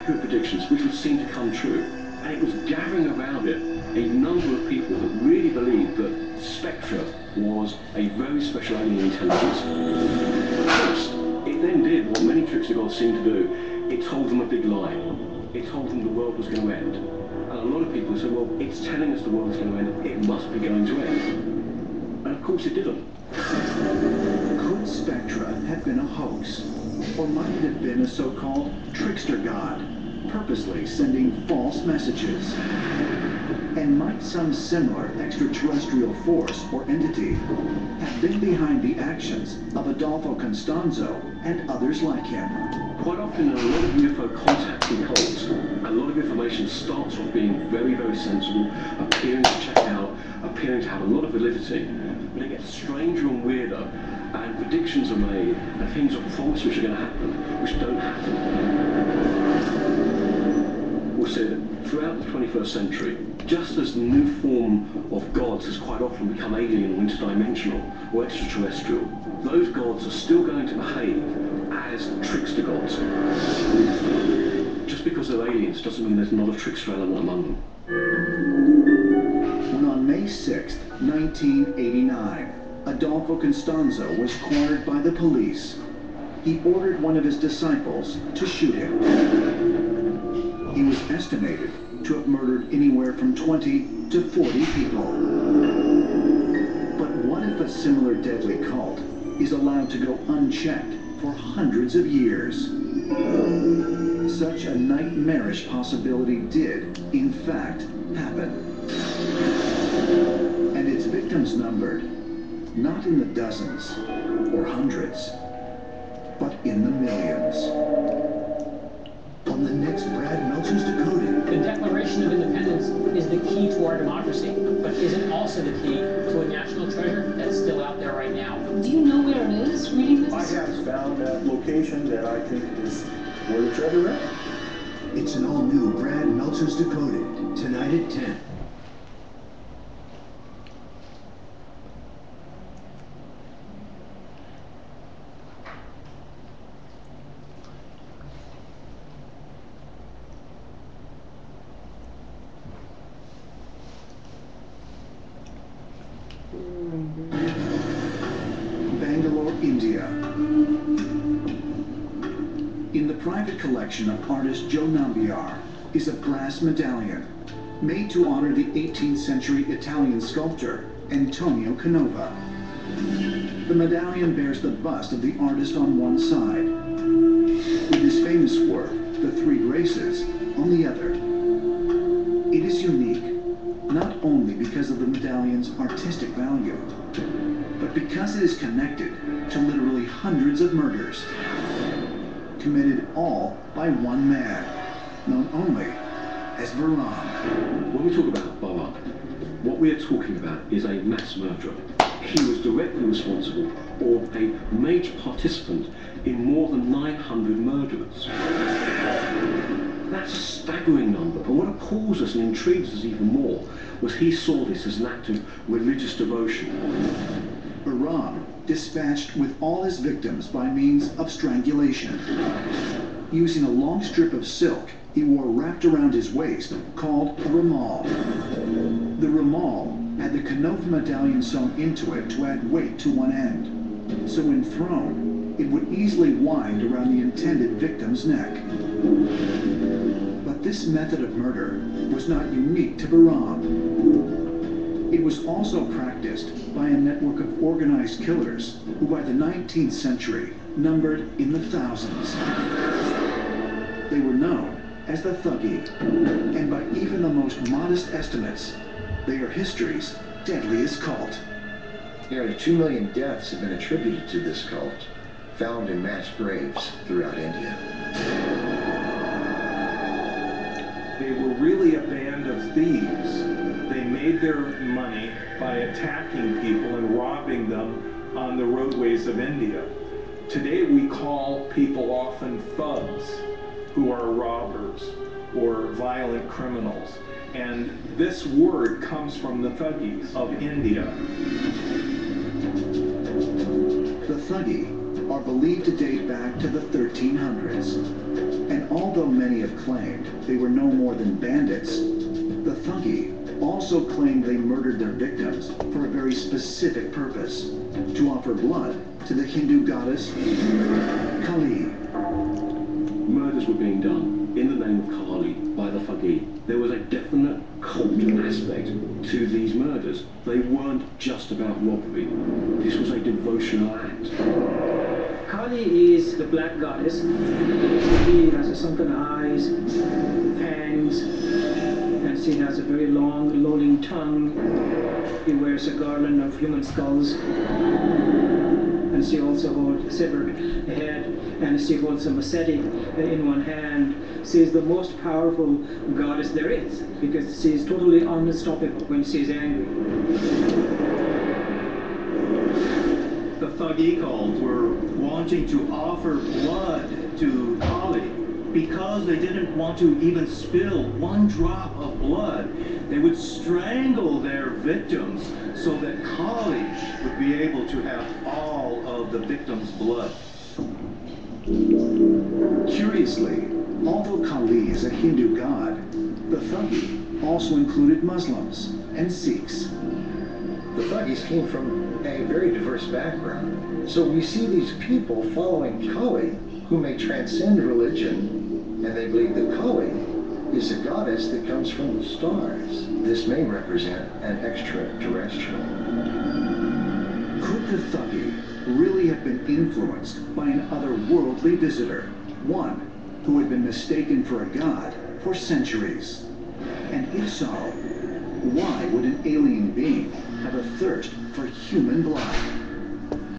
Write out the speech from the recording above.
accurate predictions which would seem to come true. And it was gathering around it a number of people that really believed that Spectra was a very special alien intelligence. First, it then did what many trickster gods seem to do. It told them a big lie. It told them the world was going to end. And a lot of people said, well, it's telling us the world is going to end, it must be going to end. And of course it didn't. Could Spectra have been a hoax? Or might it have been a so-called trickster god, purposely sending false messages? And might some similar extraterrestrial force or entity have been behind the actions of Adolfo Constanzo and others like him? Quite often in a lot of UFO contacting cults, a lot of information starts off being very, very sensible, appearing to check out, appearing to have a lot of validity, but it gets stranger and weirder, and predictions are made, and things are promised which are going to happen, which don't happen. We'll say that throughout the 21st century, just as the new form of gods has quite often become alien or interdimensional or extraterrestrial, those gods are still going to behave as trickster gods. Just because they're aliens doesn't mean there's not a trickster element among them. When on May 6, 1989, Adolfo Constanzo was cornered by the police, he ordered one of his disciples to shoot him. He was estimated to have murdered anywhere from 20 to 40 people. But what if a similar deadly cult is allowed to go unchecked for hundreds of years? Such a nightmarish possibility did, in fact, happen. And its victims numbered, not in the dozens or hundreds, but in the millions. On the next Brad Meltzer's Decoded. The Declaration of Independence is the key to our democracy, but is it also the key to a national treasure that's still out there right now? Do you know where it is, reading this? I have found a location that I think is where the treasure is. It's an all-new Brad Meltzer's Decoded, tonight at 10. Bangalore, India. In the private collection of artist Joe Nambiar is a brass medallion made to honor the 18th century Italian sculptor Antonio Canova. The medallion bears the bust of the artist on one side, with his famous work, The Three Graces, on the other. It is unique, not only because of the medallion's artistic value, but because it is connected to literally hundreds of murders, committed all by one man, known only as Varan. When we talk about Varan, what we are talking about is a mass murderer. He was directly responsible or a major participant in more than 900 murderers. That's a staggering number, and what appalls us and intrigues us even more was he saw this as an act of religious devotion. Varan dispatched with all his victims by means of strangulation. Using a long strip of silk he wore wrapped around his waist, called a rumal. The rumal had the Canova medallion sewn into it to add weight to one end, so when thrown, it would easily wind around the intended victim's neck. But this method of murder was not unique to Varan. It was also practiced by a network of organized killers who by the 19th century numbered in the thousands. They were known as the Thuggee, and by even the most modest estimates, they are history's deadliest cult. Nearly 2 million deaths have been attributed to this cult, found in mass graves throughout India. They were really a band of thieves. They made their money by attacking people and robbing them on the roadways of India. Today we call people often thugs, who are robbers or violent criminals. And this word comes from the Thuggees of India. The Thuggee are believed to date back to the 1300s. And although many have claimed they were no more than bandits, the Thuggee also claimed they murdered their victims for a very specific purpose, to offer blood to the Hindu goddess Kali. Murders were being done in the name of Kali by the Thuggee. There was a definite cult aspect to these murders. They weren't just about robbery. This was a devotional act. Kali is the black goddess. She has sunken eyes, fangs, and she has a very long, lolling tongue. She wears a garland of human skulls. And she also holds a severed head, and she holds a machete in one hand. She is the most powerful goddess there is, because she is totally unstoppable when she is angry. The Thuggee cult were wanting to offer blood to Kali because they didn't want to even spill one drop of blood. They would strangle their victims so that Kali would be able to have all of the victims' blood. Curiously, although Kali is a Hindu god, the Thuggee also included Muslims and Sikhs. The Thuggees came from a very diverse background. So we see these people following Kali who may transcend religion, and they believe that Kali is a goddess that comes from the stars. This may represent an extraterrestrial. Could the Thuggee really have been influenced by an otherworldly visitor? One who had been mistaken for a god for centuries? And if so, why would an alien being have a thirst for human blood?